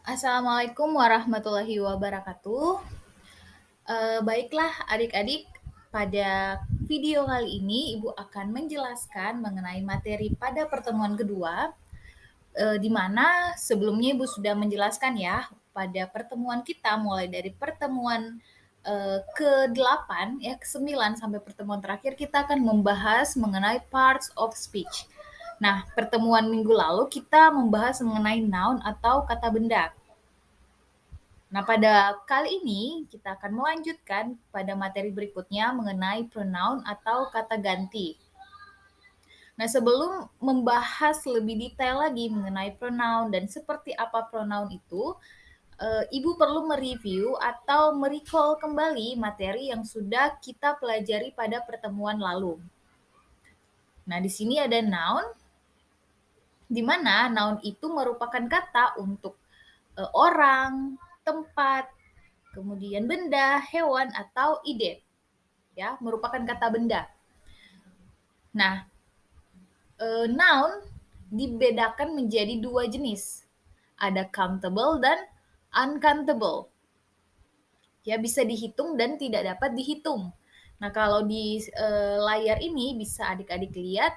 Assalamualaikum warahmatullahi wabarakatuh. Baiklah adik-adik, pada video kali ini Ibu akan menjelaskan mengenai materi pada pertemuan kedua, di mana sebelumnya Ibu sudah menjelaskan ya, pada pertemuan kita mulai dari pertemuan ke-8 ya, ke-9 sampai pertemuan terakhir kita akan membahas mengenai parts of speech. Nah, pertemuan minggu lalu kita membahas mengenai noun atau kata benda. Nah, pada kali ini kita akan melanjutkan pada materi berikutnya mengenai pronoun atau kata ganti. Nah, sebelum membahas lebih detail lagi mengenai pronoun dan seperti apa pronoun itu, Ibu perlu mereview atau merecall kembali materi yang sudah kita pelajari pada pertemuan lalu. Nah, di sini ada noun, di mana noun itu merupakan kata untuk orang, tempat, kemudian benda, hewan, atau ide. Ya, merupakan kata benda. Nah, noun dibedakan menjadi dua jenis. Ada countable dan uncountable. Ya, bisa dihitung dan tidak dapat dihitung. Nah, kalau di layar ini bisa adik-adik lihat,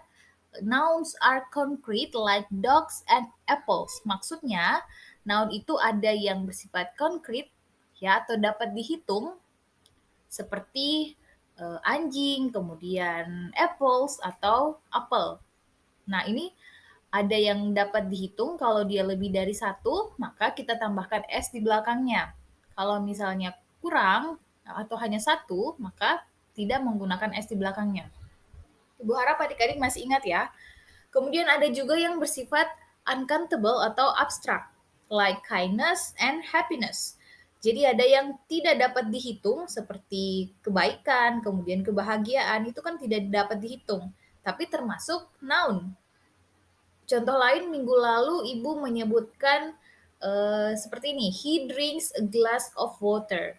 nouns are concrete like dogs and apples. Maksudnya, noun itu ada yang bersifat konkret ya atau dapat dihitung seperti anjing, kemudian apples atau apel. Nah, ini ada yang dapat dihitung kalau dia lebih dari satu, maka kita tambahkan S di belakangnya. Kalau misalnya kurang atau hanya satu, maka tidak menggunakan S di belakangnya. Ibu harap adik-adik masih ingat ya. Kemudian ada juga yang bersifat uncountable atau abstrak, like kindness and happiness. Jadi ada yang tidak dapat dihitung seperti kebaikan, kemudian kebahagiaan, itu kan tidak dapat dihitung, tapi termasuk noun. Contoh lain minggu lalu Ibu menyebutkan seperti ini, he drinks a glass of water.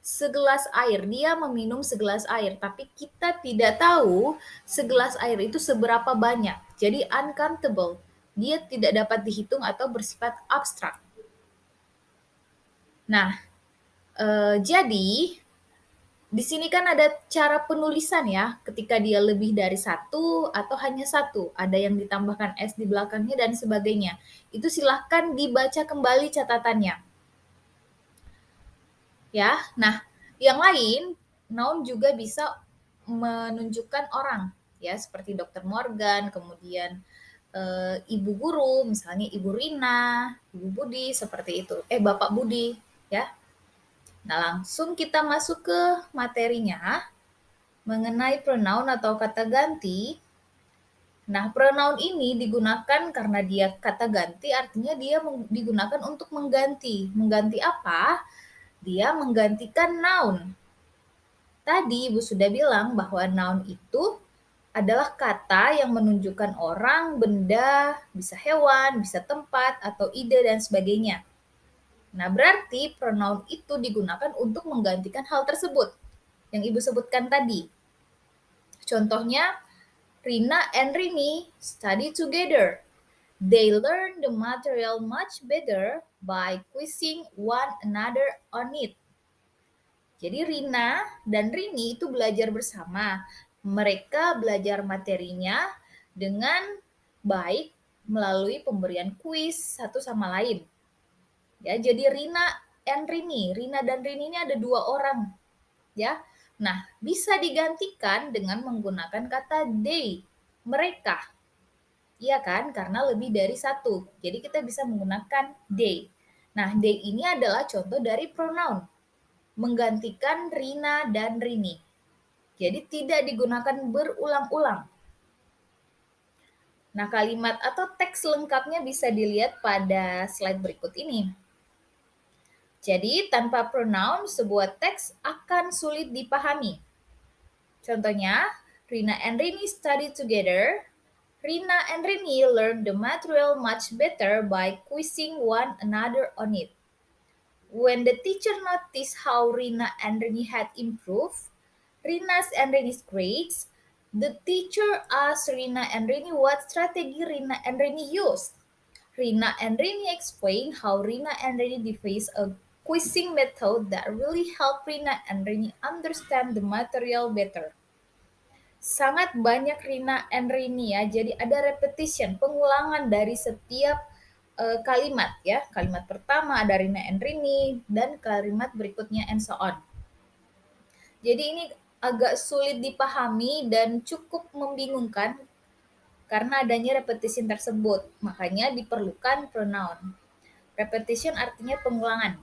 Segelas air, dia meminum segelas air, tapi kita tidak tahu segelas air itu seberapa banyak. Jadi uncountable, dia tidak dapat dihitung atau bersifat abstrak. Nah, jadi di sini kan ada cara penulisan ya, ketika dia lebih dari satu atau hanya satu, ada yang ditambahkan S di belakangnya dan sebagainya. Itu silahkan dibaca kembali catatannya. Ya, nah yang lain, noun juga bisa menunjukkan orang, ya seperti Dokter Morgan, kemudian ibu guru, misalnya Ibu Rina, Ibu Budi, seperti itu. Bapak Budi, ya. Nah, langsung kita masuk ke materinya mengenai pronoun atau kata ganti. Nah, pronoun ini digunakan karena dia kata ganti, artinya dia digunakan untuk mengganti. Mengganti apa? Dia menggantikan noun. Tadi Ibu sudah bilang bahwa noun itu adalah kata yang menunjukkan orang, benda, bisa hewan, bisa tempat, atau ide, dan sebagainya. Nah, berarti pronoun itu digunakan untuk menggantikan hal tersebut yang Ibu sebutkan tadi. Contohnya, Rina and Rini study together. They learn the material much better by quizzing one another on it. Jadi Rina dan Rini itu belajar bersama. Mereka belajar materinya dengan baik melalui pemberian kuis satu sama lain. Ya, jadi Rina and Rini, Rina dan Rini ini ada dua orang. Ya. Nah, bisa digantikan dengan menggunakan kata they, mereka. Iya kan? Karena lebih dari satu. Jadi kita bisa menggunakan they. Nah, they ini adalah contoh dari pronoun. Menggantikan Rina dan Rini. Jadi tidak digunakan berulang-ulang. Nah, kalimat atau teks lengkapnya bisa dilihat pada slide berikut ini. Jadi, tanpa pronoun, sebuah teks akan sulit dipahami. Contohnya, Rina and Rini study together. Rina and Rini learn the material much better by quizzing one another on it. When the teacher noticed how Rina and Rini had improved Rina's and Rini's grades, the teacher asked Rina and Rini what strategy Rina and Rini used. Rina and Rini explain how Rina and Rini devised a quizzing method that really helped Rina and Rini understand the material better. Sangat banyak Rina and Rini ya, jadi ada repetition, pengulangan dari setiap kalimat ya. Kalimat pertama ada Rina and Rini, dan kalimat berikutnya and so on. Jadi ini agak sulit dipahami dan cukup membingungkan karena adanya repetition tersebut. Makanya diperlukan pronoun. Repetition artinya pengulangan.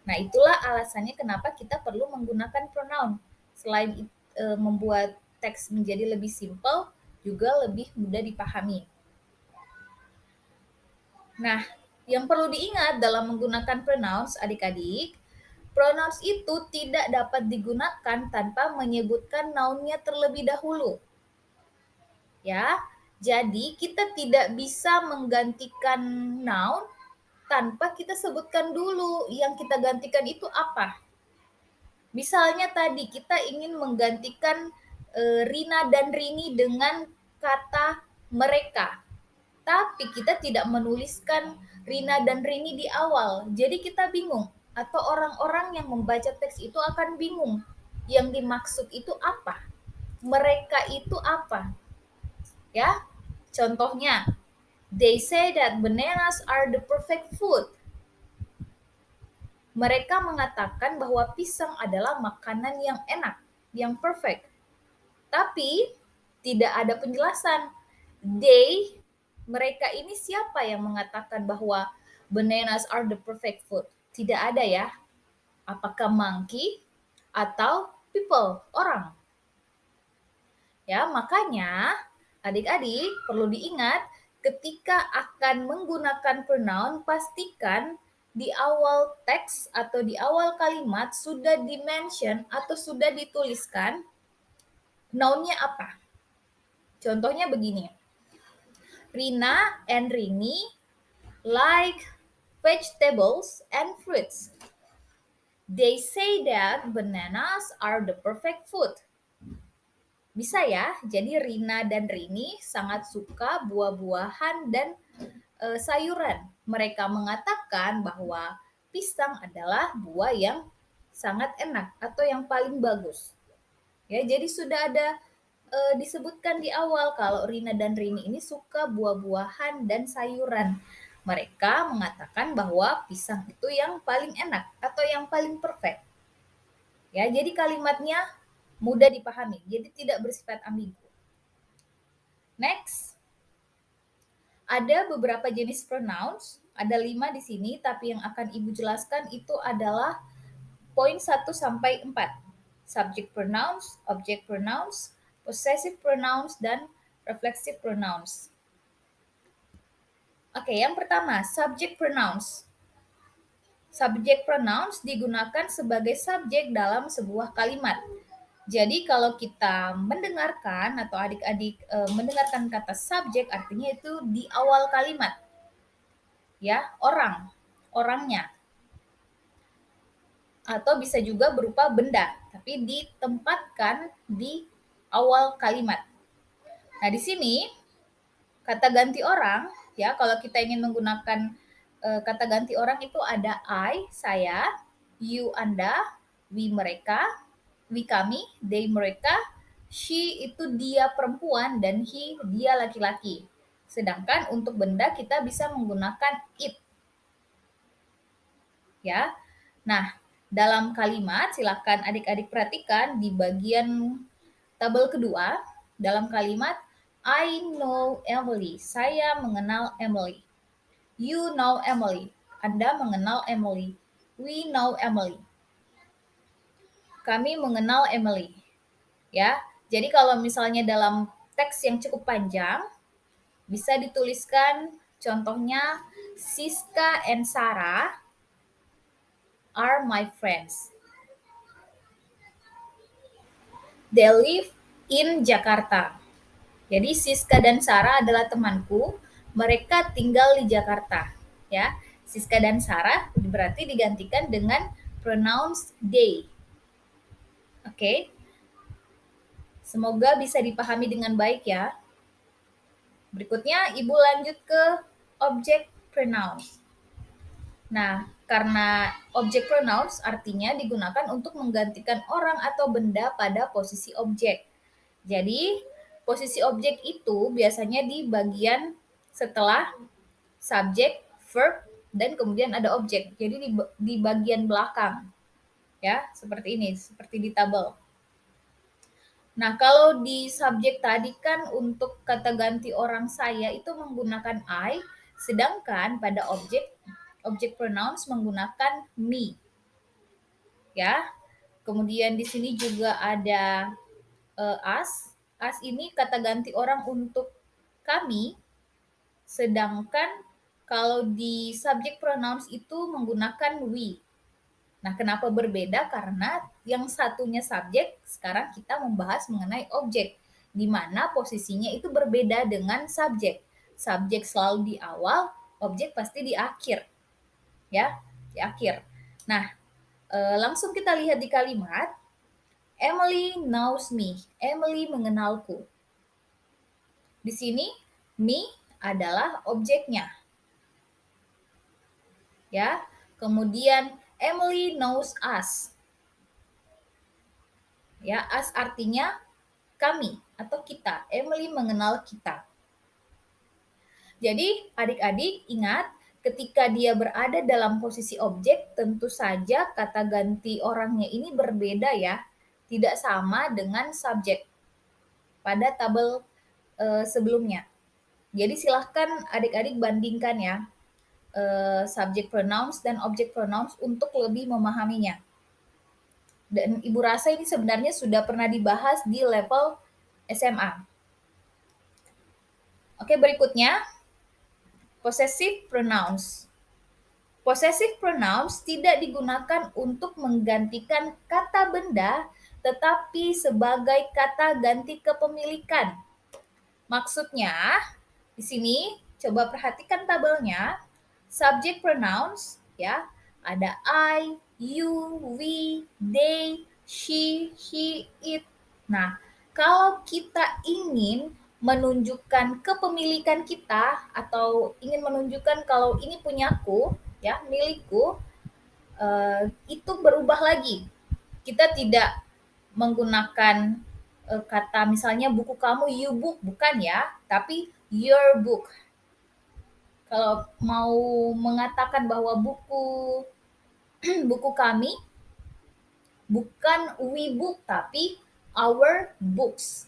Nah, itulah alasannya kenapa kita perlu menggunakan pronoun. Selain membuat teks menjadi lebih simpel, juga lebih mudah dipahami. Nah, yang perlu diingat dalam menggunakan pronouns adik-adik, pronouns itu tidak dapat digunakan tanpa menyebutkan nounnya terlebih dahulu. Ya, jadi kita tidak bisa menggantikan noun tanpa kita sebutkan dulu yang kita gantikan itu apa. Misalnya tadi kita ingin menggantikan Rina dan Rini dengan kata mereka, tapi kita tidak menuliskan Rina dan Rini di awal. Jadi kita bingung, atau orang-orang yang membaca teks itu akan bingung. Yang dimaksud itu apa? Mereka itu apa? Ya, contohnya, they say that bananas are the perfect food. Mereka mengatakan bahwa pisang adalah makanan yang enak, yang perfect. Tapi tidak ada penjelasan. They, mereka ini siapa yang mengatakan bahwa bananas are the perfect food? Tidak ada ya. Apakah monkey atau people, orang? Ya, makanya adik-adik perlu diingat ketika akan menggunakan pronoun, pastikan di awal teks atau di awal kalimat sudah di-mention atau sudah dituliskan nounnya apa. Contohnya begini. Rina and Rini like vegetables and fruits. They say that bananas are the perfect food. Bisa ya, jadi Rina dan Rini sangat suka buah-buahan dan sayuran. Mereka mengatakan bahwa pisang adalah buah yang sangat enak atau yang paling bagus. Ya, jadi sudah ada disebutkan di awal kalau Rina dan Rini ini suka buah-buahan dan sayuran. Mereka mengatakan bahwa pisang itu yang paling enak atau yang paling perfect. Ya, jadi kalimatnya mudah dipahami, jadi tidak bersifat ambigu. Next, ada beberapa jenis pronouns, ada 5 di sini, tapi yang akan Ibu jelaskan itu adalah poin 1 sampai 4. Subject pronouns, object pronouns, possessive pronouns, dan reflexive pronouns. Oke, yang pertama, subject pronouns. Subject pronouns digunakan sebagai subjek dalam sebuah kalimat. Jadi kalau kita mendengarkan atau adik-adik mendengarkan kata subjek, artinya itu di awal kalimat. Ya, orang, orangnya. Atau bisa juga berupa benda, tapi ditempatkan di awal kalimat. Nah, di sini kata ganti orang, ya, kalau kita ingin menggunakan kata ganti orang itu ada I, saya, you, Anda, we, mereka, we, kami, they, mereka, she itu dia perempuan, dan he dia laki-laki. Sedangkan untuk benda kita bisa menggunakan it. Ya. Nah, dalam kalimat silakan adik-adik perhatikan di bagian tabel kedua, dalam kalimat I know Emily, saya mengenal Emily. You know Emily, Anda mengenal Emily. We know Emily, kami mengenal Emily. Ya, jadi kalau misalnya dalam teks yang cukup panjang, bisa dituliskan contohnya Siska and Sarah are my friends. They live in Jakarta. Jadi Siska dan Sarah adalah temanku, mereka tinggal di Jakarta. Ya, Siska dan Sarah berarti digantikan dengan pronouns they. Oke. Semoga bisa dipahami dengan baik ya. Berikutnya Ibu lanjut ke object pronouns. Nah, karena object pronouns artinya digunakan untuk menggantikan orang atau benda pada posisi objek. Jadi, posisi objek itu biasanya di bagian setelah subjek, verb, dan kemudian ada objek. Jadi di bagian belakang. Ya, seperti ini, seperti di tabel. Nah, kalau di subjek tadi kan untuk kata ganti orang saya itu menggunakan I, sedangkan pada objek pronouns menggunakan me. Ya. Kemudian di sini juga ada us. Us ini kata ganti orang untuk kami, sedangkan kalau di subject pronouns itu menggunakan we. Nah, kenapa berbeda? Karena yang satunya subjek, sekarang kita membahas mengenai objek, di mana posisinya itu berbeda dengan subjek. Subjek selalu di awal, objek pasti di akhir. Ya, di akhir. Nah, langsung kita lihat di kalimat, Emily knows me. Emily mengenalku. Di sini, me adalah objeknya. Ya, kemudian Emily knows us. Ya, us artinya kami atau kita. Emily mengenal kita. Jadi, adik-adik ingat, ketika dia berada dalam posisi objek, tentu saja kata ganti orangnya ini berbeda ya. Tidak sama dengan subjek pada tabel sebelumnya. Jadi silahkan adik-adik bandingkan ya subject pronouns dan object pronouns untuk lebih memahaminya. Dan Ibu rasa ini sebenarnya sudah pernah dibahas di level SMA. Oke, berikutnya possessive pronouns. Possessive pronouns tidak digunakan untuk menggantikan kata benda, tetapi sebagai kata ganti kepemilikan. Maksudnya, di sini coba perhatikan tabelnya. Subject pronouns ya, ada I, you, we, they, she, he, it. Nah, kalau kita ingin menunjukkan kepemilikan kita atau ingin menunjukkan kalau ini punyaku, ya, milikku, itu berubah lagi. Kita tidak menggunakan kata misalnya buku kamu, you book, bukan ya, tapi your book. Kalau mau mengatakan bahwa buku buku kami bukan we book tapi our books.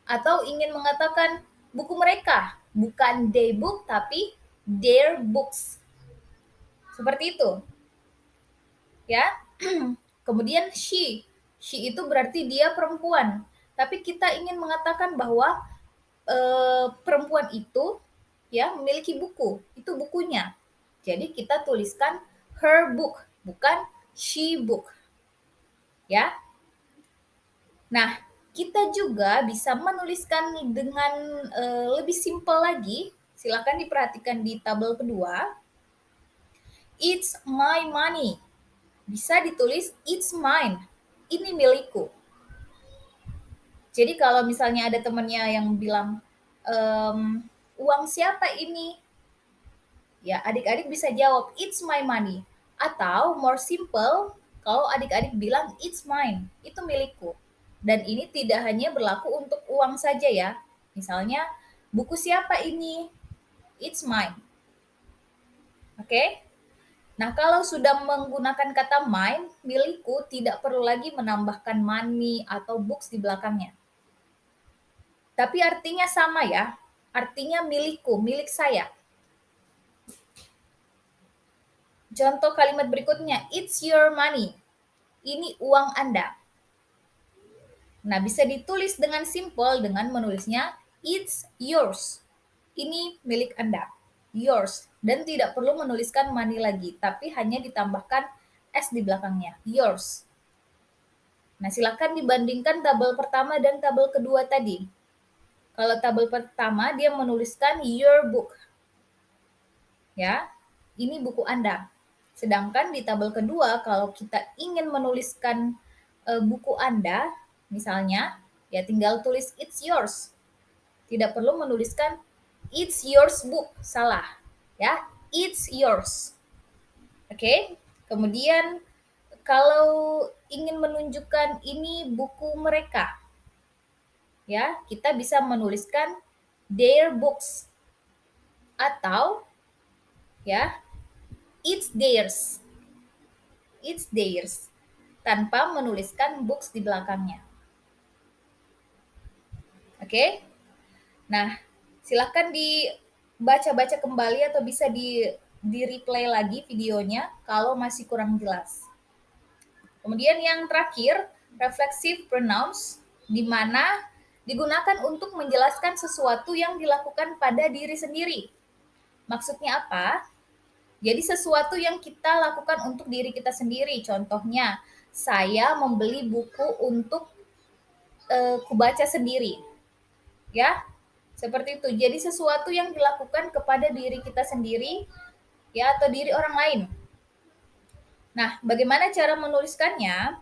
Atau ingin mengatakan buku mereka bukan they book tapi their books. Seperti itu. Ya. Kemudian she itu berarti dia perempuan. Tapi kita ingin mengatakan bahwa perempuan itu ya memiliki buku, itu bukunya. Jadi kita tuliskan her book, bukan she book. Ya. Nah, kita juga bisa menuliskan dengan lebih simpel lagi. Silakan diperhatikan di tabel kedua. It's my money. Bisa ditulis it's mine. Ini milikku. Jadi kalau misalnya ada temannya yang bilang, uang siapa ini? Ya, adik-adik bisa jawab, it's my money. Atau more simple, kalau adik-adik bilang, it's mine, itu milikku. Dan ini tidak hanya berlaku untuk uang saja ya. Misalnya, buku siapa ini? It's mine. Oke? Nah, kalau sudah menggunakan kata mine, milikku, tidak perlu lagi menambahkan money atau books di belakangnya. Tapi artinya sama ya, artinya milikku, milik saya. Contoh kalimat berikutnya, it's your money. Ini uang Anda. Nah, bisa ditulis dengan simple dengan menulisnya it's yours. Ini milik Anda. Yours. Dan tidak perlu menuliskan money lagi, tapi hanya ditambahkan S di belakangnya. Yours. Nah, silakan dibandingkan tabel pertama dan tabel kedua tadi. Kalau tabel pertama dia menuliskan your book. Ya, ini buku Anda. Sedangkan di tabel kedua, kalau kita ingin menuliskan buku Anda, misalnya, ya tinggal tulis it's yours. Tidak perlu menuliskan It's yours book, salah. Ya, it's yours. Oke. Kemudian kalau ingin menunjukkan ini buku mereka, ya, kita bisa menuliskan their books atau ya, it's theirs. It's theirs tanpa menuliskan books di belakangnya. Oke? Nah, silahkan dibaca-baca kembali atau bisa di replay lagi videonya kalau masih kurang jelas. Kemudian yang terakhir, reflexive pronouns, di mana digunakan untuk menjelaskan sesuatu yang dilakukan pada diri sendiri. Maksudnya apa? Jadi sesuatu yang kita lakukan untuk diri kita sendiri. Contohnya, saya membeli buku untuk kubaca sendiri. Ya, seperti itu. Jadi sesuatu yang dilakukan kepada diri kita sendiri, ya, atau diri orang lain. Nah, bagaimana cara menuliskannya?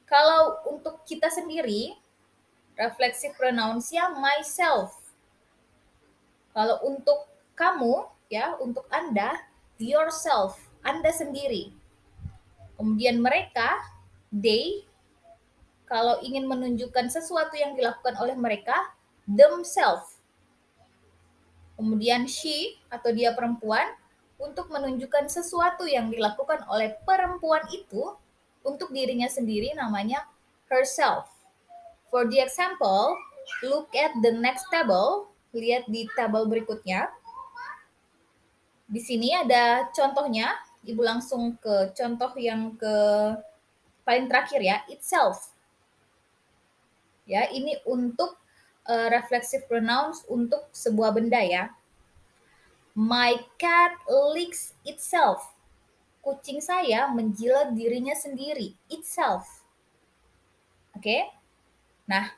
Kalau untuk kita sendiri, reflexive pronouns-nya myself. Kalau untuk kamu, ya, untuk Anda, yourself, Anda sendiri. Kemudian mereka, they, kalau ingin menunjukkan sesuatu yang dilakukan oleh mereka, themselves. Kemudian she atau dia perempuan untuk menunjukkan sesuatu yang dilakukan oleh perempuan itu untuk dirinya sendiri namanya herself. For the example, look at the next table. Lihat di tabel berikutnya. Di sini ada contohnya. Ibu langsung ke contoh yang paling terakhir ya, itself. Ya, ini untuk reflexive pronouns untuk sebuah benda ya. My cat licks itself. Kucing saya menjilat dirinya sendiri. Itself. Oke? Nah,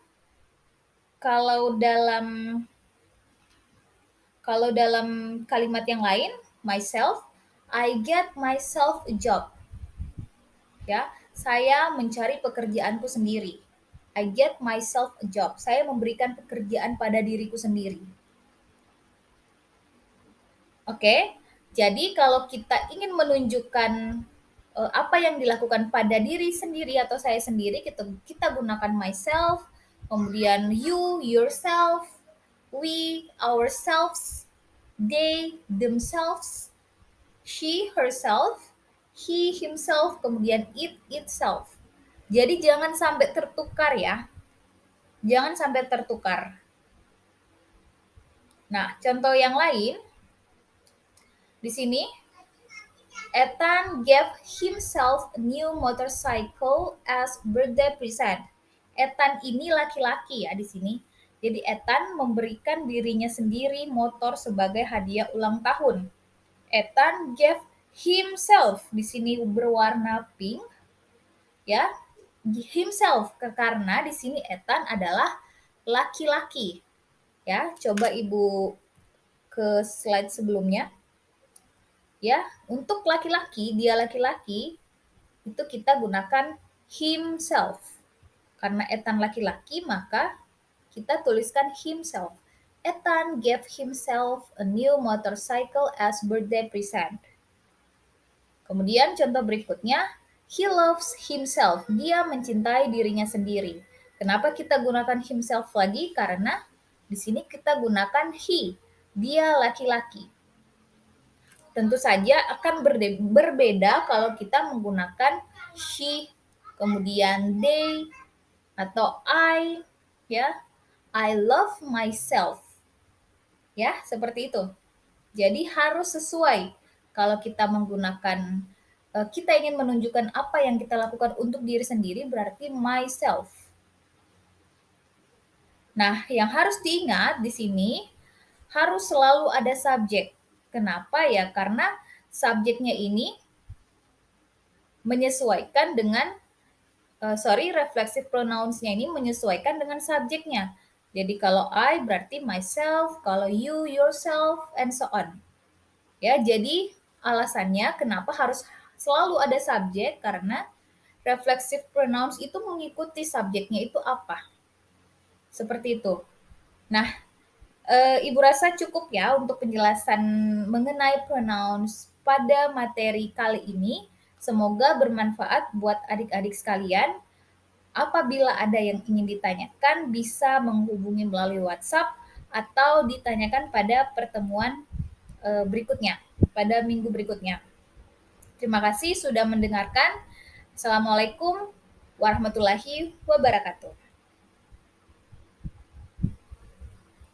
kalau dalam kalimat yang lain, myself, I get myself a job. Ya, saya mencari pekerjaanku sendiri. I get myself a job. Saya memberikan pekerjaan pada diriku sendiri. Oke, jadi kalau kita ingin menunjukkan apa yang dilakukan pada diri sendiri atau saya sendiri, kita gunakan myself, kemudian you, yourself, we, ourselves, they, themselves, she, herself, he, himself, kemudian it, itself. Jadi jangan sampai tertukar ya. Jangan sampai tertukar. Nah, contoh yang lain, di sini, Ethan gave himself a new motorcycle as birthday present. Ethan ini laki-laki ya di sini. Jadi Ethan memberikan dirinya sendiri motor sebagai hadiah ulang tahun. Ethan gave himself, di sini berwarna pink ya. Himself karena di sini Ethan adalah laki-laki. Ya, coba Ibu ke slide sebelumnya. Ya, untuk laki-laki, dia laki-laki, itu kita gunakan himself. Karena Ethan laki-laki, maka kita tuliskan himself. Ethan gave himself a new motorcycle as birthday present. Kemudian contoh berikutnya, he loves himself. Dia mencintai dirinya sendiri. Kenapa kita gunakan himself lagi? Karena di sini kita gunakan he. Dia laki-laki. Tentu saja akan berbeda kalau kita menggunakan she, kemudian they, atau I, ya. I love myself. Ya, seperti itu. Jadi harus sesuai. Kalau kita menggunakan, kita ingin menunjukkan apa yang kita lakukan untuk diri sendiri, berarti myself. Nah, yang harus diingat di sini, harus selalu ada subjek. Kenapa ya? Karena subjeknya ini menyesuaikan dengan, reflexive pronouns-nya ini menyesuaikan dengan subjeknya. Jadi kalau I berarti myself, kalau you, yourself, and so on. Ya, jadi alasannya kenapa harus selalu ada subjek, karena reflexive pronouns itu mengikuti subjeknya itu apa. Seperti itu. Nah, Ibu rasa cukup ya untuk penjelasan mengenai pronouns pada materi kali ini. Semoga bermanfaat buat adik-adik sekalian. Apabila ada yang ingin ditanyakan, bisa menghubungi melalui WhatsApp atau ditanyakan pada pertemuan berikutnya, pada minggu berikutnya. Terima kasih sudah mendengarkan. Assalamualaikum warahmatullahi wabarakatuh.